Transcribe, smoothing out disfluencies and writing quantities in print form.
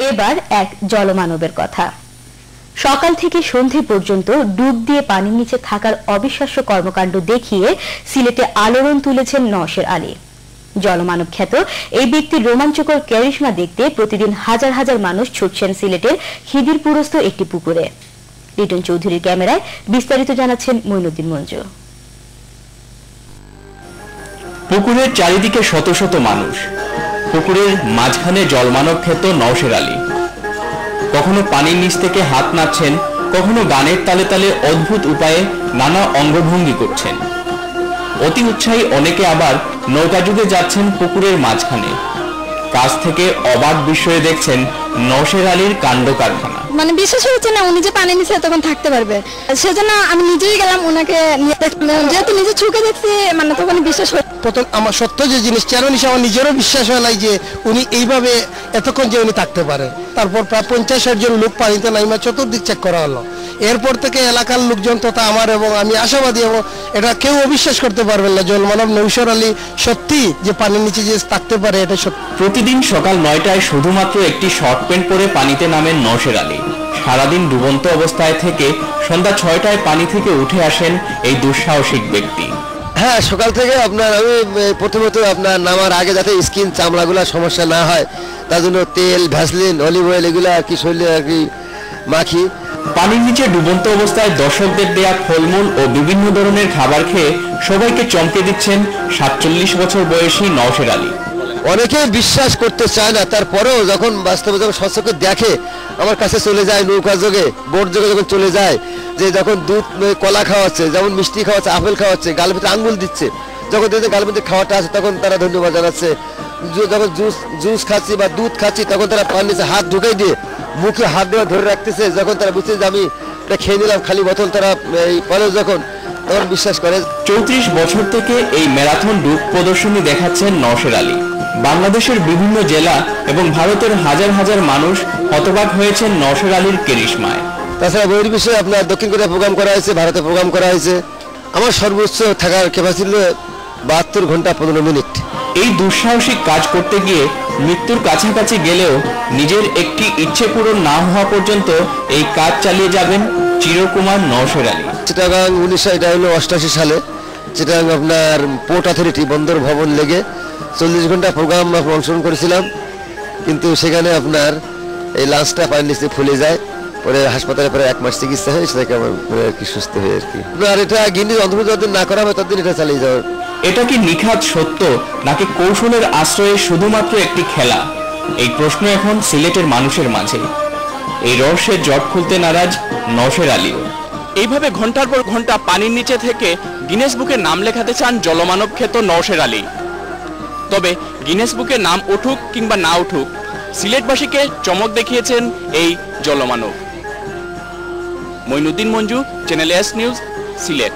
এবার এক জলমানবের কথা। সকাল থেকে সন্ধে পর্যন্ত ডুব দিয়ে পানির নিচে থাকার অবিশ্বাস্য কর্মকাণ্ড দেখিয়ে সিলেটে আলোড়ন তুলেছেন নওশের আলী। জলমানব খ্যাত এই ব্যক্তির রোমাঞ্চকর ক্যারিশমা দেখতে প্রতিদিন হাজার হাজার মানুষ ছুটছেন সিলেটের খিদিরপুরস্থ একটি পুকুরে। লিটন চৌধুরীর ক্যামেরায় বিস্তারিত জানাচ্ছেন মঈনুদ্দিন মঞ্জু। পুকুরের চারিদিকে শত শত মানুষ, পুকুরের মাঝখানে জলমানব খ্যাত নওশের আলী। কখনো পানির নিচ থেকে হাত নাড়ছেন, কখনো গানের তালে তালে অদ্ভুত উপায়ে নানা অঙ্গভঙ্গি করছেন। অতি উৎসাহী অনেকে আবার নৌকা যুগে যাচ্ছেন পুকুরের মাঝখানে। কাছ থেকে অবাক বিস্ময়ে দেখছেন নওশের আলীর কাণ্ড কারখানা। মানে বিশ্বাস হচ্ছে না উনি যে পানি নিচে তখন থাকতে পারবে, সেজন্য আমি নিজেই গেলাম ওনাকে নিয়ে দেখতে, যেহেতু নিজে চোখে দেখছি মানে তখন বিশ্বাস হয়। প্রথম আমার সত্য যে জিনিস চারণিশে আমার নিজেরও বিশ্বাস হয় নাই যে উনি এইভাবে এতক্ষণ যে উনি থাকতে পারে। তারপর প্রায় 50-60 জন লোক পানিতে নাইমা চতুর্দিক চেক করা হলো। এরপর থেকে এলাকার লোকজন তথা আমার এবং আমি আশাবাদী এবং এটা কেউ অবিশ্বাস করতে পারবেন না জলমানব নওশের আলী সত্যি যে পানির নিচে যে থাকতে পারে এটা সত্যি। প্রতিদিন সকাল 9টায় শুধুমাত্র একটি শর্ট প্যান্ট পরে পানিতে নামেন নওশের আলী। সারাদিন ডুবন্ত অবস্থায় থেকে সন্ধ্যা 6টায় পানি থেকে উঠে আসেন এই দুঃসাহসিক ব্যক্তি। হ্যাঁ, সকাল থেকে আপনার আমি প্রথমত আপনার নামার আগে যাতে স্কিন চামড়াগুলো সমস্যা না হয় তার জন্য তেল, ভ্যাসলিন, অলিভ অয়েল এগুলো আর কি শরীরে আর কি মাখি। পানির নিচে ডুবন্ত অবস্থায় দর্শকদের দেয়া ফলমূল ও বিভিন্ন ধরনের খাবার খেয়ে সবাইকে চমকে দিচ্ছেন 47 বছর বয়সী নওশের আলী। অনেকেই বিশ্বাস করতে চায় না, তারপরেও যখন বাস্তবে যখন সচক্ষে দেখে আমার কাছে চলে যায়, নৌকা যোগে বোট যোগে যখন চলে যায়, যে যখন দুধ কলা খাওয়াচ্ছে, যেমন মিষ্টি খাওয়াচ্ছে, আপেল খাওয়াচ্ছে, গালের ভিতরে আঙ্গুল দিচ্ছে, যখন দেখে গালের মধ্যে খাওয়াটা আছে তখন তারা ধন্যবাদ জানাচ্ছে। যখন জুস খাচ্ছি বা দুধ খাচ্ছি তখন তারা পানির নিচে হাত ঢুকাই দিয়ে মুখে হাত দেওয়া ধরে রাখতেছে। যখন তারা বুঝছে যে আমি এটা খেয়ে নিলাম খালি বোতল, তারা এই পরে যখন তখন বিশ্বাস করে। 34 বছর থেকে এই ম্যারাথন ডুব প্রদর্শনী দেখাচ্ছেন নওশের আলী। বাংলাদেশের বিভিন্ন জেলা এবং ভারতের হাজার হাজার মানুষ হতবাক হয়েছেন নওশের আলীর ক্যারিশমায়। তাছাড়া বহির বিষয়ে আপনার দক্ষিণ কোরিয়া প্রোগ্রাম করা হয়েছে, ভারতে প্রোগ্রাম করা হয়েছে। আমার সর্বোচ্চ থাকার ক্যাপাসিটি 72 ঘন্টা 15 মিনিট। এই দুঃসাহসিক কাজ করতে গিয়ে মৃত্যুর কাছাকাছি গেলেও নিজের একটি ইচ্ছে পূরণ না হওয়া পর্যন্ত এই কাজ চালিয়ে যাবেন চিরকুমার নওশের আলী। চিটাগাং 1988 সালে চিটাগাং আপনার পোর্ট অথরিটি বন্দর ভবন লেগে 40 ঘন্টা প্রোগ্রাম অংশগ্রহণ করেছিলাম, কিন্তু সেখানে আপনার এই লাঞ্চটা পানির নিচে ফুলে যায়। পরে হাসপাতালে পরে 1 মাস চিকিৎসা হয়, সেটাকে আমার আর কি সুস্থ হয়ে আর কি। আর এটা গিন্নি অন্তর্ভুক্ত যতদিন না করা হবে ততদিন এটা চালিয়ে যাওয়ার। এটা কি নিখাত সত্য নাকি কৌশলের আশ্রয়ে শুধুমাত্র একটি খেলা? এই প্রশ্ন এখন সিলেটের মানুষের মাঝে। এই রহস্যের জট খুলতে নারাজ নওশের আলীও। এইভাবে ঘন্টার পর ঘন্টা পানির নিচে থেকে গিনেস বুকে নাম লেখাতে চান জলমানব খ্যাত নওশের আলী। তবে গিনেস বুকে নাম উঠুক কিংবা না উঠুক, সিলেটবাসীকে চমক দেখিয়েছেন এই জলমানব। Moinuddin Manju, channel S news, Sylhet.